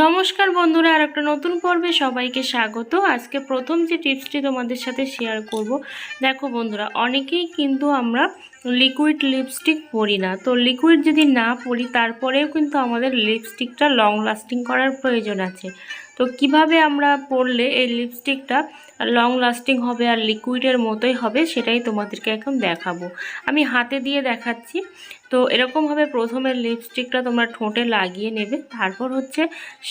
নমস্কার বন্ধুরা, আর একটা নতুন পর্বে সবাইকে স্বাগত। আজকে প্রথম যে টিপসটি তোমাদের সাথে শেয়ার করব। দেখো বন্ধুরা, অনেকেই কিন্তু আমরা লিকুইড লিপস্টিক পরি না। তো লিকুইড যদি না পরি, তারপরেও কিন্তু আমাদের লিপস্টিকটা লং লাস্টিং করার প্রয়োজন আছে। তো কিভাবে আমরা পরলে এই লিপস্টিকটা লং লাস্টিং হবে আর লিকুইডের মতোই হবে, সেটাই তোমাদেরকে এখন দেখাবো। আমি হাতে দিয়ে দেখাচ্ছি। তো এরকমভাবে প্রথমে লিপস্টিকটা তোমরা ঠোঁটে লাগিয়ে নেবে। তারপর হচ্ছে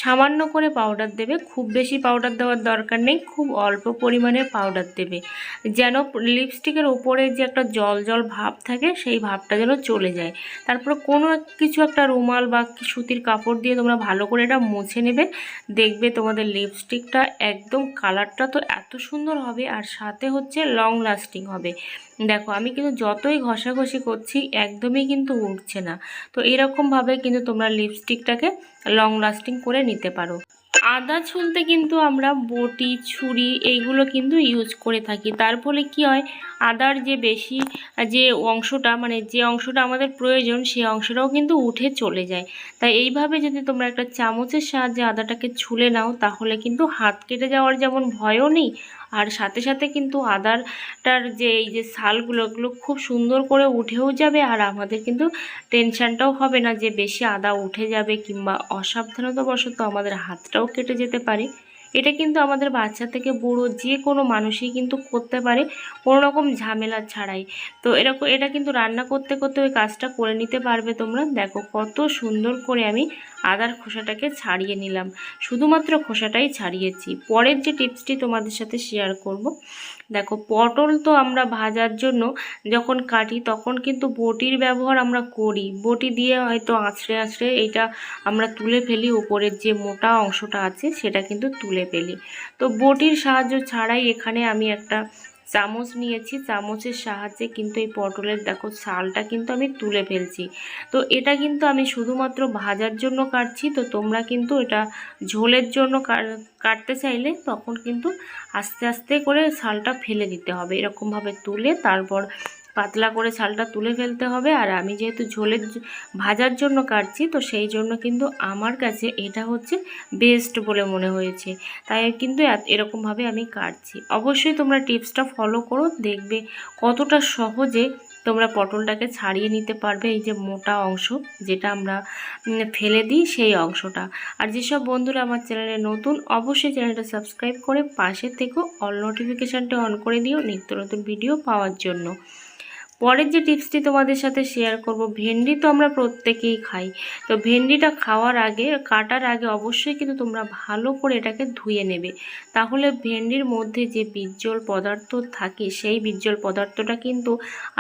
সামান্য করে পাউডার দেবে। খুব বেশি পাউডার দেওয়ার দরকার নেই, খুব অল্প পরিমাণে পাউডার দেবে, যেন লিপস্টিকের উপরে যে একটা জল জল ভাব থাকে সেই ভাবটা যেন চলে যায়। তারপর কোনো কিছু একটা রুমাল বা সুতির কাপড় দিয়ে তোমরা ভালো করে এটা মুছে নেবে। দেখবে তোমাদের লিপস্টিকটা একদম কালারটা তো এত সুন্দর হবে, আর সাথে হচ্ছে লং লাস্টিং হবে। দেখো, আমি কিন্তু যতই ঘষাঘষি করছি একদমই কিন্তু উঠছে না। তো এরকমভাবে কিন্তু তোমরা লিপস্টিকটাকে লং লাস্টিং করে নিতে পারো। আদা ছুলতে কিন্তু আমরা বটি, ছুরি এইগুলো কিন্তু ইউজ করে থাকি। তার ফলে কি হয়, আদার যে বেশি যে অংশটা, মানে যে অংশটা আমাদের প্রয়োজন, সেই অংশটাও কিন্তু উঠে চলে যায়। তাই এইভাবে যদি তোমরা একটা চামচের সাহায্যে আদাটাকে ছুলে নাও, তাহলে কিন্তু হাত কেটে যাওয়ার যেমন ভয়ও নেই, আর সাথে সাথে কিন্তু আদারটার যে এই যে ছালগুলো, ওগুলো খুব সুন্দর করে উঠেও যাবে। আর আমাদের কিন্তু টেনশানটাও হবে না যে বেশি আদা উঠে যাবে, কিংবা অসাবধানতাবশত আমাদের হাতটাও কেটে যেতে পারে। এটা কিন্তু আমাদের বাচ্চা থেকে বুড়ো যে কোনো মানুষই কিন্তু করতে পারে, কোনো রকম ঝামেলা ছাড়াই। তো এটা কিন্তু রান্না করতে করতে ওই কাজটা করে নিতে পারবে তোমরা। দেখো কত সুন্দর করে আমি আদার খোসাটাকে ছাড়িয়ে নিলাম, শুধুমাত্র খোসাটাই ছাড়িয়েছি। পরের যে টিপসটি তোমাদের সাথে শেয়ার করব। দেখো, পটল তো আমরা ভাজার জন্য যখন কাটি তখন কিন্তু বটির ব্যবহার আমরা করি। বটি দিয়ে হয়তো আঁচড়ে আঁচড়ে এইটা আমরা তুলে ফেলি, উপরের যে মোটা অংশটা আছে সেটা কিন্তু তুলে ফেলি। তো বটির সাহায্য ছাড়াই এখানে আমি একটা চামচ নিয়েছি। চামচের সাহায্যে কিন্তু এই পটলের দেখো ছালটা কিন্তু আমি তুলে ফেলছি। তো এটা কিন্তু আমি শুধুমাত্র ভাজার জন্য কাটছি। তো তোমরা কিন্তু এটা ঝোলের জন্য কাটতে চাইলে তখন কিন্তু আস্তে আস্তে করে ছালটা ফেলে দিতে হবে। এরকমভাবে তুলে তারপর পাতলা করে ছালটা তুলে ফেলতে হবে। আর আমি যেহেতু ভাজার জন্য কাটছি, তো সেই জন্য কিন্তু আমার কাছে এটা হচ্ছে বেস্ট বলে মনে হয়েছে, তাই কিন্তু এরকমভাবে আমি কাটছি। অবশ্যই তোমরা টিপসটা ফলো করো, দেখবে কতটা সহজে তোমরা পটলটাকে ছাড়িয়ে নিতে পারবে। এই যে মোটা অংশ যেটা আমরা ফেলে দিই, সেই অংশটা। আর যেসব বন্ধুরা আমার চ্যানেলে নতুন, অবশ্যই চ্যানেলটা সাবস্ক্রাইব করে পাশে থেকে অল নোটিফিকেশানটা অন করে দিও নিত্য নতুন ভিডিও পাওয়ার জন্য। পরের যে টিপসটি তোমাদের সাথে শেয়ার করব, ভেন্ডি তো আমরা প্রত্যেকেই খাই। তো ভেন্ডিটা খাওয়ার আগে, কাটার আগে অবশ্যই কিন্তু তোমরা ভালো করে এটাকে ধুয়ে নেবে। তাহলে ভেন্ডির মধ্যে যে বীর্যল পদার্থ থাকে, সেই বীর্যল পদার্থটা কিন্তু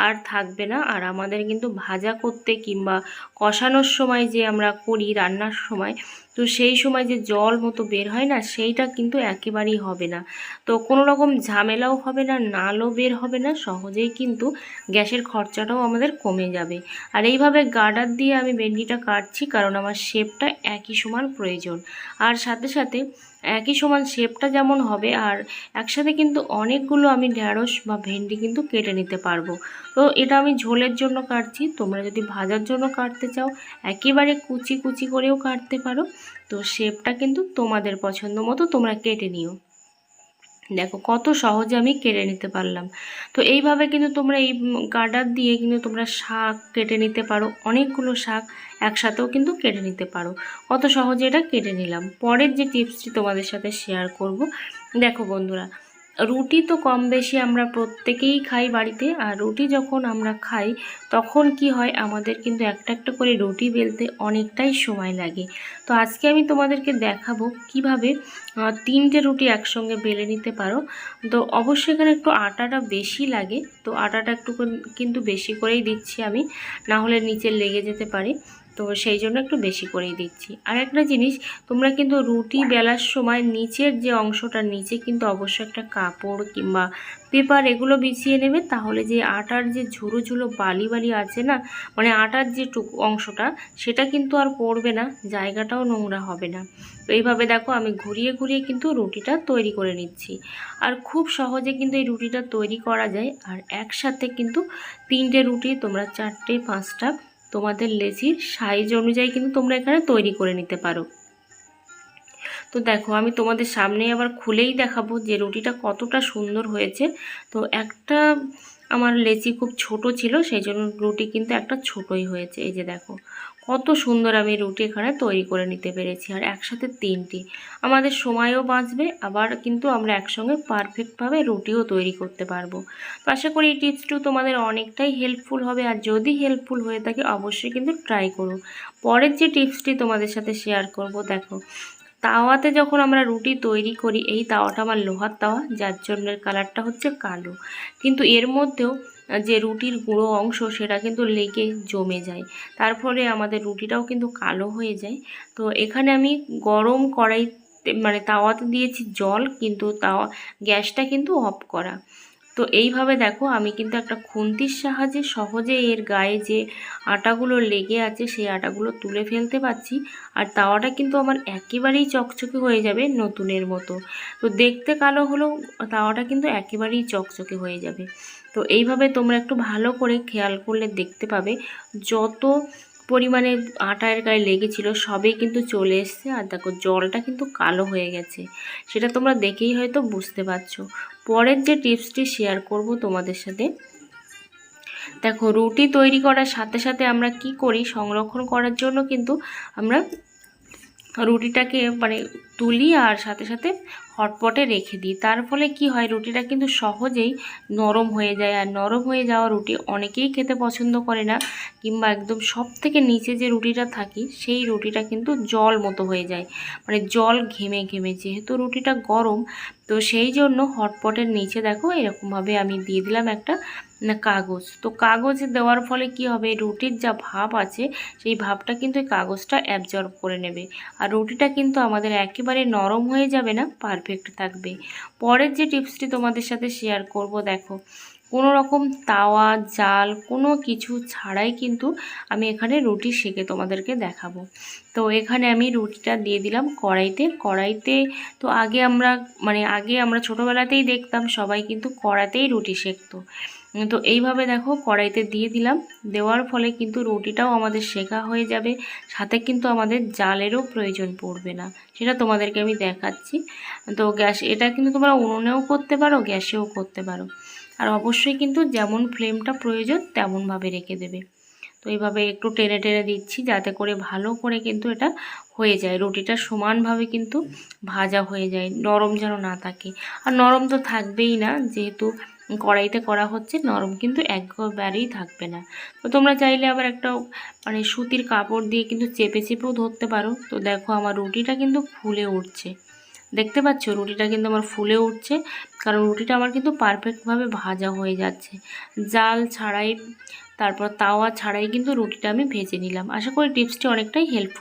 আর থাকবে না। আর আমাদের কিন্তু ভাজা করতে কিংবা কষানোর সময় যে আমরা করি রান্নার সময়, তো সেই সময় যে জল মতো বের হয় না, সেইটা কিন্তু একেবারেই হবে না। তো কোনো রকম ঝামেলাও হবে না, নালও বের হবে না, সহজেই কিন্তু গ্যাসের খরচাটাও আমাদের কমে যাবে। আর এইভাবে গার্ডার দিয়ে আমি ভেন্ডিটা কাটছি, কারণ আমার শেপটা একই সমান প্রয়োজন। আর সাথে সাথে একই সমান শেপটা যেমন হবে, আর একসাথে কিন্তু অনেকগুলো আমি ঢ্যাঁড়স বা ভেন্ডি কিন্তু কেটে নিতে পারবো। তো এটা আমি ঝোলের জন্য কাটছি। তোমরা যদি ভাজার জন্য কাটতে চাও, একেবারে কুচি কুচি করেও কাটতে পারো। তো শেপটা কিন্তু তোমাদের পছন্দ মতো তোমরা কেটে নিও। দেখো কত সহজে আমি কেটে নিতে পারলাম। তো এইভাবে কিন্তু তোমরা এই গার্ডার দিয়ে কিন্তু তোমরা শাক কেটে নিতে পারো, অনেকগুলো শাক একসাথেও কিন্তু কেটে নিতে পারো। কত সহজে এটা কেটে নিলাম। পরের যে টিপসটি তোমাদের সাথে শেয়ার করব। দেখো বন্ধুরা, রুটি তো কম বেশি আমরা প্রত্যেকেই খাই বাড়িতে। আর রুটি যখন আমরা খাই তখন কি হয়, আমাদের কিন্তু একটা একটা করে রুটি বেলতে অনেকটাই সময় লাগে। তো আজকে আমি তোমাদেরকে দেখাবো কিভাবে 3টে রুটি একসঙ্গে বেলে নিতে পারো। তো অবশ্যই এখানে একটু আটাটা বেশি লাগে, তো আটাটা একটু কিন্তু বেশি করেই দিচ্ছি আমি, না হলে নিচে লেগে যেতে পারে। তো সেই জন্য একটু বেশি করেই দিচ্ছি। আর একটা জিনিস, তোমরা কিন্তু রুটি বেলার সময় নিচের যে অংশটা, নিচে কিন্তু অবশ্যই একটা কাপড় কিংবা পেপার এগুলো বিছিয়ে নেবে। তাহলে যে আটার যে ঝুড়ো ঝুড়ো বালি বালি আছে না, মানে আটার যে অংশটা, সেটা কিন্তু আর পড়বে না, জায়গাটাও নোংরা হবে না। তো এইভাবে দেখো আমি ঘুরিয়ে ঘুরিয়ে কিন্তু রুটিটা তৈরি করে নিচ্ছি। আর খুব সহজে কিন্তু এই রুটিটা তৈরি করা যায়। আর একসাথে কিন্তু 3টে রুটি তোমরা 4টে 5টা তোমাদের লেচির সাইজ অনুযায়ী কিন্তু তোমরা এখানে তৈরি করে নিতে পারো। তো দেখো আমি তোমাদের সামনে আবার খুলেই দেখাবো যে রুটিটা কতটা সুন্দর হয়েছে। তো একটা আমার লেচি খুব ছোট ছিল, সেই জন্য রুটি কিন্তু একটা ছোটই হয়েছে। এই যে দেখো কত সুন্দর আমি রুটি এখানে তৈরি করে নিতে পেরেছি, আর একসাথে 3টি। আমাদের সময়ও বাঁচবে, আবার কিন্তু আমরা একসঙ্গে পারফেক্টভাবে রুটিও তৈরি করতে পারবো। তো আশা করি এই টিপসটিও তোমাদের অনেকটাই হেল্পফুল হবে, আর যদি হেল্পফুল হয়ে থাকে অবশ্যই কিন্তু ট্রাই করো। পরের যে টিপসটি তোমাদের সাথে শেয়ার করব, দেখো তাওয়াতে যখন আমরা রুটি তৈরি করি, এই তাওয়াটা আমার লোহার তাওয়া, যার জন্য কালারটা হচ্ছে কালো, কিন্তু এর মধ্যেও যে রুটির গুঁড়ো অংশ সেটা কিন্তু লেগে জমে যায়, তার ফলে আমাদের রুটিটাও কিন্তু কালো হয়ে যায়। তো এখানে আমি গরম কড়াইতে মানে তাওয়াতে দিয়েছি জল, কিন্তু তাওয়া গ্যাসটা কিন্তু অফ করা। তো এইভাবে দেখো আমি কিন্তু একটা খুন্তির সাহায্যে সহজে এর গায়ে যে আটাগুলো লেগে আছে সেই আটাগুলো তুলে ফেলতে পারছি, আর তাওয়াটা কিন্তু আমার একেবারেই চকচকে হয়ে যাবে নতুনের মতো। তো দেখতে কালো হলেও তাওয়াটা কিন্তু একেবারেই চকচকে হয়ে যাবে। তো এইভাবে তোমরা একটু ভালো করে খেয়াল করলে দেখতে পাবে যত পরিমাণে আটার গায়ে লেগেছিল সবই কিন্তু চলে এসছে, আর দেখো জলটা কিন্তু কালো হয়ে গেছে, সেটা তোমরা দেখেই হয়তো বুঝতে পারছো। পরের যে টিপসটি শেয়ার করব তোমাদের সাথে, দেখো রুটি তৈরি করার সাথে সাথে আমরা কি করি, সংরক্ষণ করার জন্য কিন্তু আমরা রুটিটাকে মানে তুলি আর সাথে সাথে হটপটে রেখে দিই। তার ফলে কি হয়, রুটিটা কিন্তু সহজেই নরম হয়ে যায়, আর নরম হয়ে যাওয়া রুটি অনেকেই খেতে পছন্দ করে না, কিংবা একদম সব থেকে নিচে যে রুটিটা থাকে সেই রুটিটা কিন্তু জল মতো হয়ে যায়, মানে জল ঘেমে ঘেমে। যেহেতু রুটিটা গরম, তো সেই জন্য হটপটের নিচে দেখো এরকমভাবে আমি দিয়ে দিলাম একটা কাগজ। তো কাগজ দেওয়ার ফলে কি হবে, রুটির যা ভাপ আছে সেই ভাপটা কিন্তু এই কাগজটা অ্যাবজর্ব করে নেবে, আর রুটিটা কিন্তু আমাদের একেবারে নরম হয়ে যাবে না, পারফেক্ট থাকবে। পরের যে টিপসটি তোমাদের সাথে শেয়ার করব, দেখো কোনো রকম তাওয়া জাল কোনো কিছু ছাড়াই কিন্তু আমি এখানে রুটি সেঁকে তোমাদেরকে দেখাবো। তো এখানে আমি রুটিটা দিয়ে দিলাম কড়াইতে। তো আগে আমরা ছোটোবেলাতেই দেখতাম সবাই কিন্তু কড়াতেই রুটি সেঁকতো। তো এইভাবে দেখো কড়াইতে দিয়ে দিলাম, দেওয়ার ফলে কিন্তু রুটিটাও আমাদের সেঁকা হয়ে যাবে, সাথে কিন্তু আমাদের জালেরও প্রয়োজন পড়বে না, সেটা তোমাদেরকে আমি দেখাচ্ছি। তো এটা কিন্তু তোমরা উনুনেও করতে পারো, গ্যাসেও করতে পারো, আর অবশ্যই কিন্তু যেমন ফ্লেমটা প্রয়োজন তেমনভাবে রেখে দেবে। তো এইভাবে একটু টেনে টেনে দিচ্ছি যাতে করে ভালো করে কিন্তু এটা হয়ে যায়, রুটিটা সমানভাবে কিন্তু ভাজা হয়ে যায়, নরম যেন না থাকে। আর নরম তো থাকবেই না, যেহেতু কড়াইতে করা হচ্ছে, নরম কিন্তু একবারেই থাকবে না। তো তোমরা চাইলে আবার একটা মানে সুতির কাপড় দিয়ে কিন্তু চেপে চেপেও ধরতে পারো। তো দেখো আমার রুটিটা কিন্তু ফুলে উঠছে, দেখতে পাচ্ছ রুটিটা কিন্তু আমার ফুলে উঠছে, কারণ রুটিটা আমার কিন্তু পারফেক্টভাবে ভাজা হয়ে যাচ্ছে, জাল ছাড়াই তারপর তাওয়া ছাড়াই কিন্তু রুটিটা আমি ভেজে নিলাম। আশা করি টিপসটি অনেকটাই হেল্পফুল।